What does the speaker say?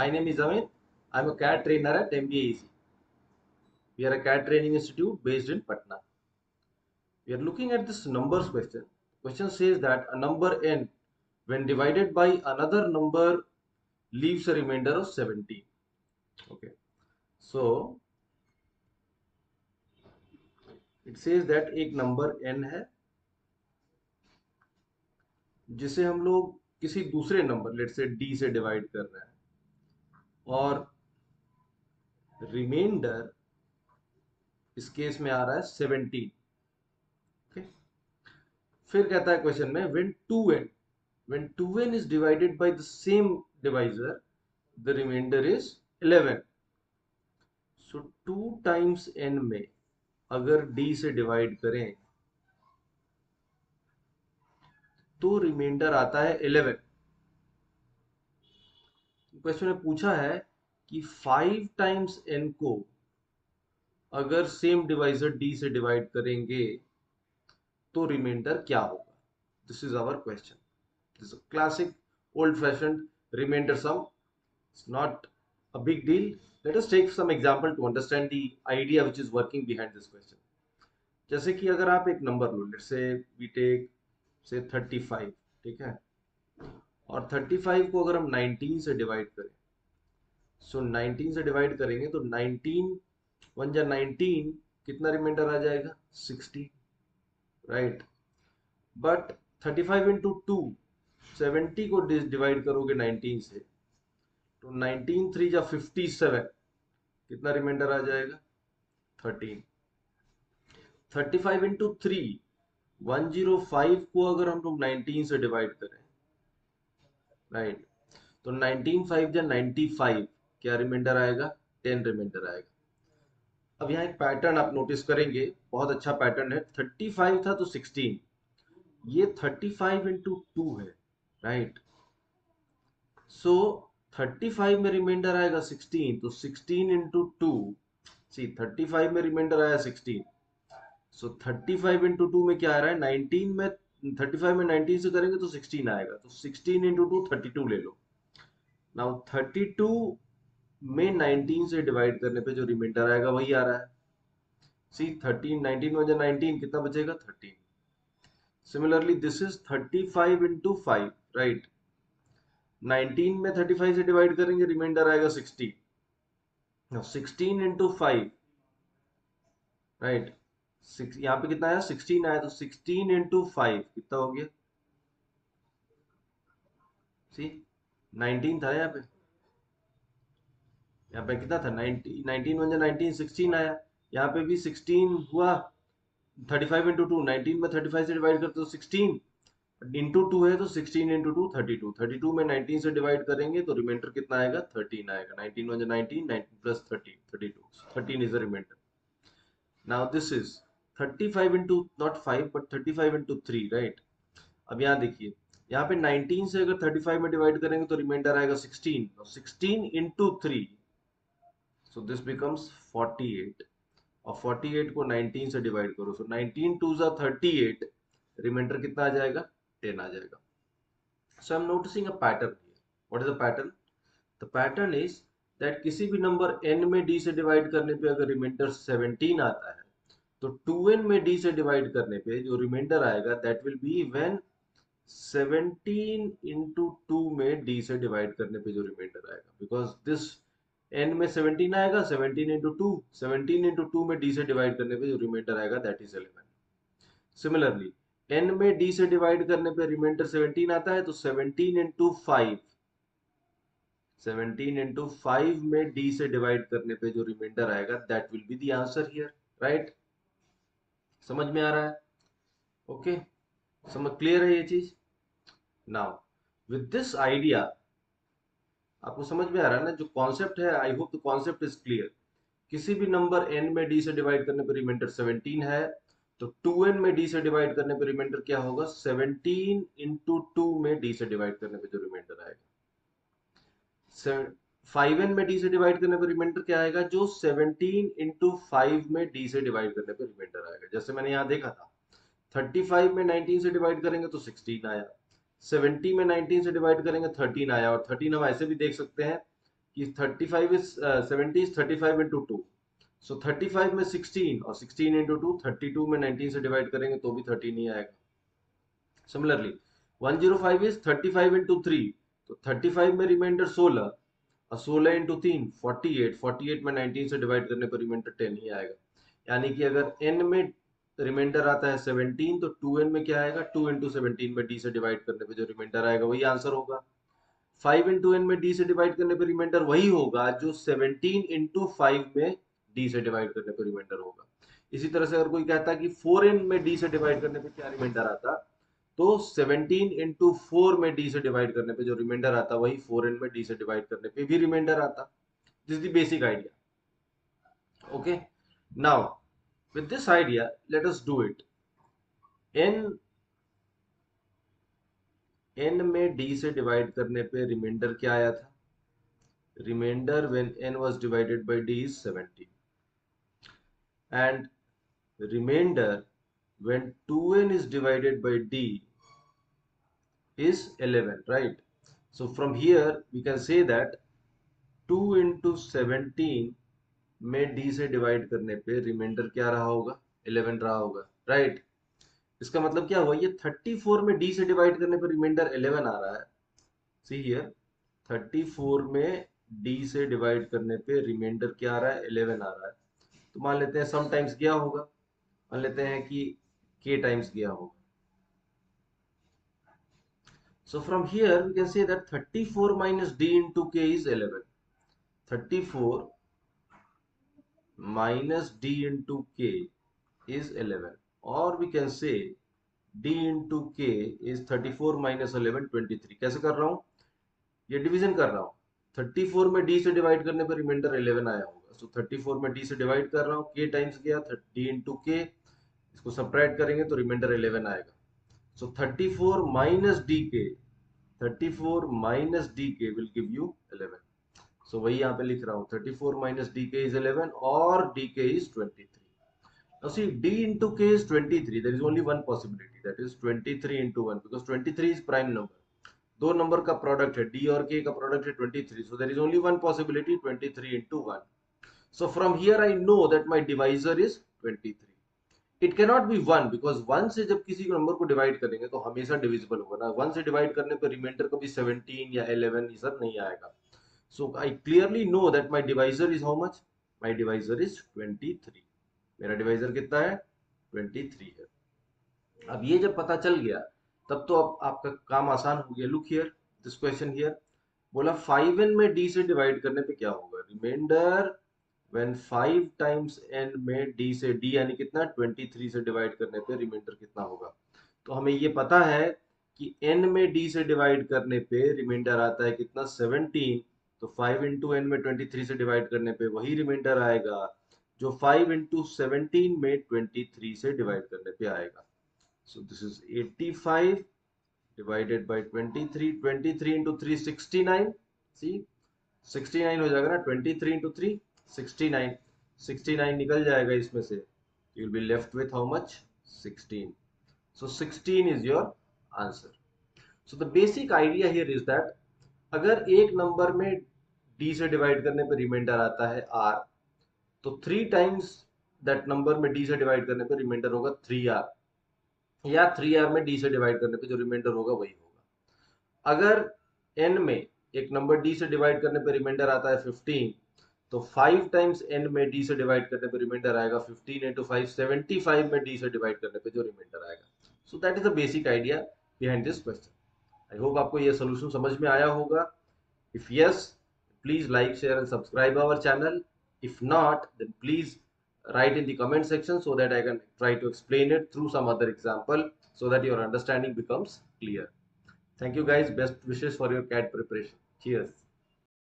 My name is Amin. I'm a CAT trainer at MBAEC. We are a CAT training institute based in Patna. We are looking at this numbers question. Question says that a number n, when divided by another number, leaves a remainder of 17. Okay. So it says that एक number n है जिसे हम लोग किसी दूसरे number late से d से divide कर रहे हैं और रिमाइंडर इस केस में आ रहा है 17. ओके. फिर कहता है क्वेश्चन में when 2n is divided by the same divisor, the remainder is 11. So 2 times n में अगर d से डिवाइड करें तो रिमाइंडर आता है 11. क्वेश्चन में पूछा है कि 5 टाइम्स n को अगर सेम डिवाइजर d से डिवाइड करेंगे तो रिमाइंडर क्या होगा. This is our question. This is classic old fashioned remainder sum. It's not a big deal. Let us take some example to understand the idea which is working behind this question. जैसे कि अगर आप एक number लो, let's say we take say 35. ठीक है. और 35 को अगर हम 19 से डिवाइड करें, सो 19 से डिवाइड करेंगे तो 19 1 जा 19, कितना रिमाइंडर आ जाएगा 16. राइट. बट 35 इंटू 2, 70 को डिवाइड करोगे 19 से तो 19 3 जा 57, कितना रिमाइंडर आ जाएगा 13. 35 इंटू 3, 105 को अगर हम लोग 19 से डिवाइड करें, राइट, तो 19 5 जा 95, क्या रिमाइंडर आएगा 10 रिमाइंडर आएगा. अब यहाँ एक पैटर्न आप नोटिस करेंगे, बहुत अच्छा पैटर्न है. 35 था तो 16, ये 35 इंटू 2 है. राइट. सो 35 में रिमाइंडर आएगा 16, तो 16 इंटू 2, सी 35 में रिमाइंडर आया 16, सो 35 इंटू 2 में क्या आ रहा है 19 में. 35 में 19 से करेंगे तो 16 आएगा, तो 16 इंटू 2 32 ले लो. नाउ 32 में 19 से डिवाइड करने पे जो रिमाइंडर आएगा वही आ रहा है. सी 13, 19 में 19, कितना बचेगा 13. Similarly this is 35 into 5. Right. 19 में 35 से डिवाइड करेंगे, रिमाइंडर आएगा 16. Now 16 into 5. राइट. यहाँ पे कितना आया 16 आया, तो 16 इंटू 5 कितना हो गया. सी 19 था यहाँ पे कितना था 19. 19 वन 19, 16 आया. यहाँ पे भी 16 हुआ. 35 इंटू 2, 19 में 35 से डिवाइड करते तो 16 इंटू 2 है, तो 16 इंटू 2 32. 32 में 19 से डिवाइड करेंगे तो रिमाइंडर कितना आएगा 13 आएगा. 19 one 19, 19 plus 13 32, 13 is the remainder. Now this is 35 into not 5 but 35 into 3. Right. अब यहाँ देखिए, यहाँ पे 19 से अगर 35 में डिवाइड करेंगे तो रिमाइंडर आएगा 16. 16 इंटू 3, सो दिस बिकम्स 48. और 48 को 19 से डिवाइड करो, सो 19 2 जा 38, रिमाइंडर कितना आ जाएगा 10 आ जाएगा. So I am noticing a pattern here. What is the pattern? The pattern is that किसी भी नंबर n में d से डिवाइड करने पे अगर रिमाइंडर 17 आता है, तो 2n में d से डिवाइड करने पे जो रिमाइंडर आएगा that will be when 17 into 2 में d से डिवाइड करने पे जो रिमाइंडर आएगा, बिकॉज दिस n में 17 आएगा, 17 इंटू 2, 17 इंटू 2 में d से डिवाइड करने पे जो रिमाइंडर आएगा दैट इज 11. सिमिलरली n में d से डिवाइड करने पे रिमाइंडर 17 आता है, तो 17 इंटू 5, 17 इंटू 5 में d से डिवाइड करने पे जो रिमाइंडर आएगा that will be the answer here. Right. समझ में आ रहा है? ओके. समझ क्लियर है ये चीज? नाउ विद दिस आइडिया, आपको समझ में आ रहा है ना जो कॉन्सेप्ट है. I hope the concept is clear. किसी भी नंबर n में d से डिवाइड करने पर रिमाइंडर 17 है, तो 2n में d से डिवाइड करने पर रिमाइंडर क्या होगा 17 इंटू 2 में d से डिवाइड करने पर जो रिमाइंडर आएगा. 5n में d से डिवाइड करने पर रिमाइंडर क्या आएगा, जो 17 इंटू 5 में d से डिवाइड करने पर रिमाइंडर आएगा. जैसे मैंने यहाँ देखा था 35 में 19 से डिवाइड करेंगे तो 16 आया, 70 में 19 से डिवाइड करेंगे 13 आया, और 13 हम ऐसे भी देख सकते हैं कि 35 इज 70 इज 35 इंटू 2, सो 35 में 16 और 16 इंटू 2 32 में 19 से डिवाइड करेंगे तो भी 13 ही आएगा। सिमिलरली 105 इज 35 इंटू 3, तो 35 में रिमाइंडर 16 और 16 इंटू 3 48, 48 में 19 से डिवाइड करने पर रिमाइंडर 10 ही आएगा। यानी कि अगर n में रिमाइंडर आता है 17 तो 2n में क्या आएगा, 2 इंटू 17 में d से डिवाइड करने पे जो रिमाइंडर आएगा वही आंसर होगा। 5 इंटू n में d से डिवाइड करने पे रिमाइंडर वही होगा जो 17 इंटू 5 में d से डिवाइड करने पे रिमाइंडर होगा। इसी तरह से अगर कोई कहता कि 4n में d से डिवाइड करने पे क्या रिमाइंडर आता, तो 17 इंटू 4 में d से डिवाइड करने पे जो रिमाइंडर आता वही 4n में d से डिवाइड करने पे भी रिमाइंडर आता। This is the basic idea. Okay, now with this idea let us do it। n में d से डिवाइड करने पे रिमाइंडर क्या आया था, reminder when n was divided by d is 17, and remainder when 2n is divided by d is 11, right? So from here we can say that 2 into 17 में d से divide करने पे रिमाइंडर क्या रहा होगा, 11 रहा होगा, राइट? इसका मतलब क्या हुआ, ये 34 में d से डिवाइड करने पे रिमाइंडर 11 आ रहा है। सी हियर 34 में d से डिवाइड करने पे रिमाइंडर क्या आ रहा है, 11 आ रहा है। तो मान लेते हैं सम टाइम्स गया होगा, मान लेते हैं कि k टाइम्स गया होगा। So from here we can say that 34 minus d into k is 11. 34 minus d into k is 11, or we can say d into k is 34 minus 11 23। कैसे कर रहा हूं, ये डिवीजन कर रहा हूं। 34 में d से डिवाइड करने पर रिमाइंडर 11 आया होगा, सो 34 में d से डिवाइड कर रहा हूं, k टाइम्स गया d into k, इसको सब्ट्रैक्ट करेंगे तो रिमाइंडर 11 आएगा। सो 34 minus dk, 34 minus dk will give you 11। so वही यहाँ पे लिख रहा हूँ, 34 minus dk is 11 और dk is 23। now see d into k is 23, there is only one possibility, that is 23 into 1, because 23 is prime number। दो number का product है, d और k का प्रोडक्ट है 23, so there is only one possibility, 23 into 1। so from here I know that my divisor is 23। It cannot be 1, because 1 से जब किसी number को डिवाइड करेंगे तो हमेशा डिविजिबल होगा ना। 1 से डिवाइड करने पर रिमाइंडर कभी 17 या 11 ये सब नहीं आएगा। So I clearly know that my divisor is how much, my divisor is 23। मेरा डिवाइजर कितना है, 23 है। अब ये जब पता चल गया तब तो अब आपका काम आसान हो गया। Look here this question here, बोला 5n में d से डिवाइड करने पे क्या होगा, रिमाइंडर when 5 times n में d से d यानी कितना 23 से डिवाइड करने पे रिमाइंडर कितना होगा। तो हमें ये पता है कि n में d से डिवाइड करने पे रिमाइंडर आता है कितना 17, तो 5 इंटू एन में 23 से डिवाइड करने पे वही रिमाइंडर आएगा जो 5 इंटू 17 में 23 से डिवाइड करने पे आएगा। So this is 85 divided by 23, 23 into 3 69, सी 69 हो जाएगा ना, 23 इंटू 3 69, 69 निकल जाएगा इसमें से, you will be left with how much, 16। so 16 is your answer। so the basic idea here is that अगर एक नंबर में d से डिवाइड करने पर रिमाइंडर आता है r, तो 3 टाइम्स दैट नंबर में d से डिवाइड करने पर रिमाइंडर होगा 3r, या 3r में d से डिवाइड करने पे जो रिमाइंडर होगा वही होगा। अगर n में एक नंबर d से डिवाइड करने पे रिमाइंडर आता है 15, तो 5 टाइम्स n में d से डिवाइड करने पे रिमाइंडर आएगा 15 इंटू 5 75 में d से डिवाइड करने पे जो रिमाइंडर आएगा। So that is the basic idea behind this question. I hope आपको ये सोल्यूशन समझ में आया होगा। If yes, please like share and subscribe our channel. If not, then please write in the comment section so that I can try to explain it through some other example so that your understanding becomes clear। Thank you guys, best wishes for your CAT preparation। Cheers।